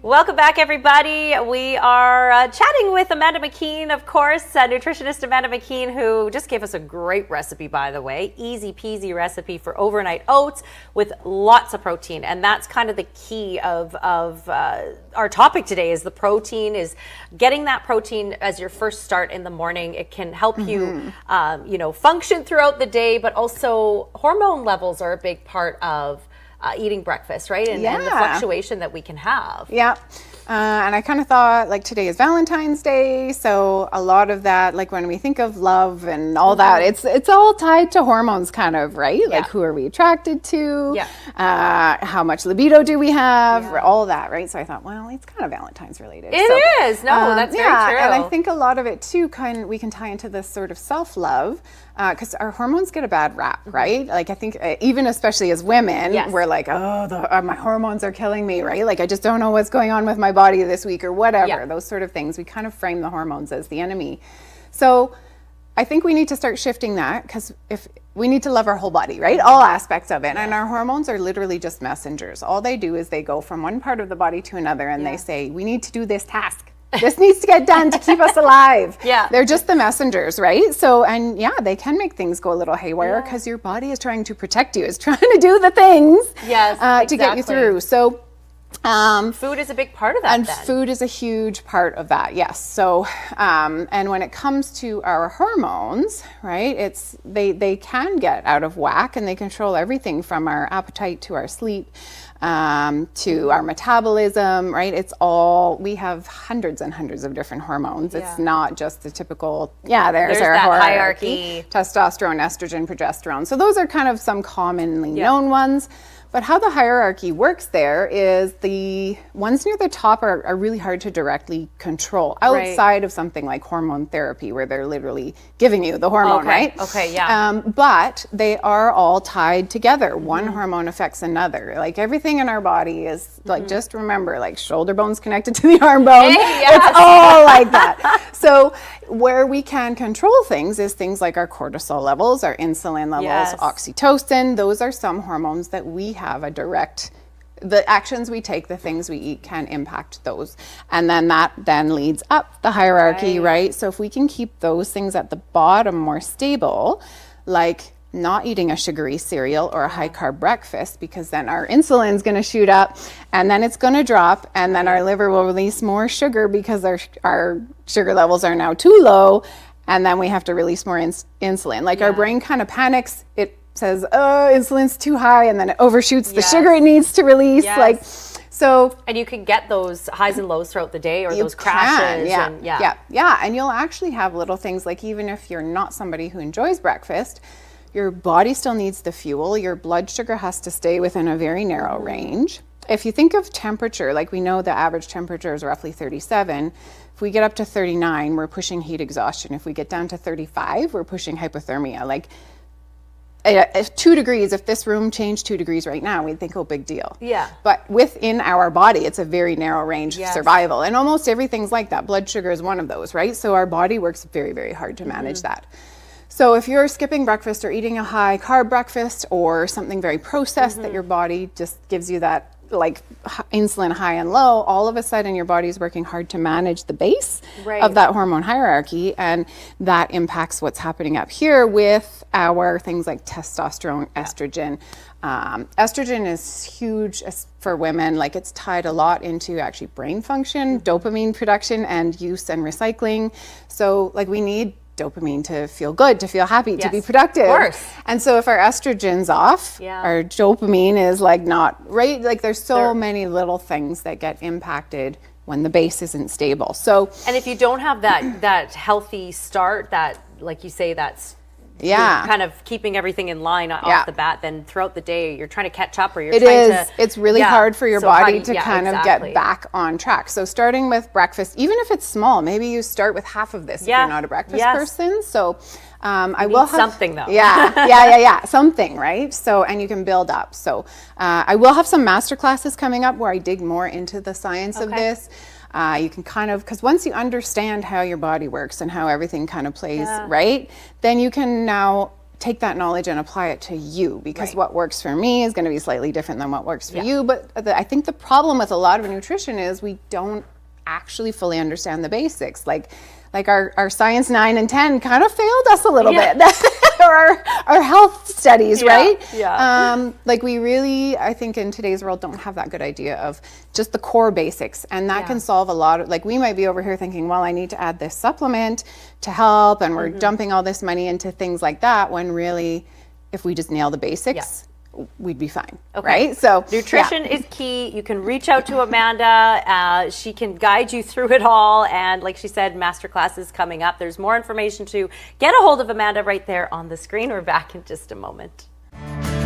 Welcome back, everybody. We are chatting with Amanda McKean, of course, nutritionist Amanda McKean, who just gave us a great recipe, by the way. Easy peasy recipe for overnight oats with lots of protein. And that's kind of the key of our topic today is the protein, is getting that protein as your first start in the morning. It can help you, function throughout the day, but also hormone levels are a big part of eating breakfast, right? And the fluctuation that we can have. Yeah. And I kind of thought, like, today is Valentine's Day, so a lot of that, like when we think of love and all that, it's all tied to hormones, kind of, right? Yeah. Like, who are we attracted to? Yeah. How much libido do we have? Yeah. All that, right? So I thought, well, it's kind of Valentine's related. It is. No, that's very true. And I think a lot of it too, we can tie into this sort of self-love, because our hormones get a bad rap, right? Like, I think even especially as women, we're like, my hormones are killing me, right? Like, I just don't know what's going on with my body this week or whatever, those sort of things. We kind of frame the hormones as the enemy. So I think we need to start shifting that, because if we need to love our whole body, right? All aspects of it. And our hormones are literally just messengers. All they do is they go from one part of the body to another and they say, we need to do this task. This needs to get done to keep us alive. They're just the messengers, right? So, and they can make things go a little haywire because your body is trying to protect you. It's trying to do the things to get you through. So, food is a big part of that. And food is a huge part of that, yes. So, and when it comes to our hormones, right, they can get out of whack, and they control everything from our appetite to our sleep, to our metabolism, right? It's all, we have hundreds and hundreds of different hormones. It's not just the typical, there's our hierarchy. Testosterone, estrogen, progesterone. So those are kind of some commonly known ones. But how the hierarchy works there is the ones near the top are really hard to directly control outside of something like hormone therapy, where they're literally giving you the hormone, right? Okay, yeah. But they are all tied together. One hormone affects another. Like, everything in our body is like, just remember, like, shoulder bone's connected to the arm bone. It's all like that. So where we can control things is things like our cortisol levels, our insulin levels, oxytocin. Those are some hormones that we have a direct, the actions we take, the things we eat can impact those. And then that then leads up the hierarchy, right? So if we can keep those things at the bottom more stable, like not eating a sugary cereal or a high carb breakfast, because then our insulin's going to shoot up and then it's going to drop, and then our liver will release more sugar because our sugar levels are now too low, and then we have to release more insulin. Like, our brain kind of panics. It says, insulin's too high, and then it overshoots the sugar it needs to release. Like, so. And you can get those highs and lows throughout the day, or those crashes. And you'll actually have little things, like, even if you're not somebody who enjoys breakfast, your body still needs the fuel. Your blood sugar has to stay within a very narrow range. If you think of temperature, like, we know the average temperature is roughly 37. If we get up to 39, we're pushing heat exhaustion. If we get down to 35, we're pushing hypothermia. Like, 2 degrees, if this room changed 2 degrees right now, we'd think, oh, big deal. But within our body, it's a very narrow range of survival. And almost everything's like that. Blood sugar is one of those, right? So our body works very, very hard to manage that. So if you're skipping breakfast or eating a high carb breakfast or something very processed that your body just gives you that, like, insulin high and low, all of a sudden your body's working hard to manage the base of that hormone hierarchy, and that impacts what's happening up here with our things like testosterone, estrogen. Estrogen is huge for women. Like, it's tied a lot into actually brain function, dopamine production, and use and recycling. So, like, we need dopamine to feel good, to feel happy, to be productive. Of course. And so if our estrogen's off, our dopamine is, like, not right. Like, there's so many little things that get impacted when the base isn't stable. So, and if you don't have that healthy start, that, like you say, that's kind of keeping everything in line off the bat, then throughout the day you're trying to catch up, or you're it's really hard for your body to kind of get back on track. So starting with breakfast, even if it's small, maybe you start with half of this if you're not a breakfast person. So I will have something though. Something, right? So, and you can build up. So I will have some master classes coming up where I dig more into the science of this. You can kind of, because once you understand how your body works and how everything kind of plays, right, then you can now take that knowledge and apply it to you, because what works for me is going to be slightly different than what works for you. But I think the problem with a lot of nutrition is we don't actually fully understand the basics. Like our science 9 and 10 kind of failed us a little bit, or our health studies, right? Like we really, I think in today's world, don't have that good idea of just the core basics, and that can solve a lot of, like, we might be over here thinking, well, I need to add this supplement to help, and we're dumping all this money into things like that, when really, if we just nail the basics, we'd be fine, right? So nutrition is key. You can reach out to Amanda. She can guide you through it all. And like she said, masterclass is coming up. There's more information to get a hold of Amanda right there on the screen. We're back in just a moment.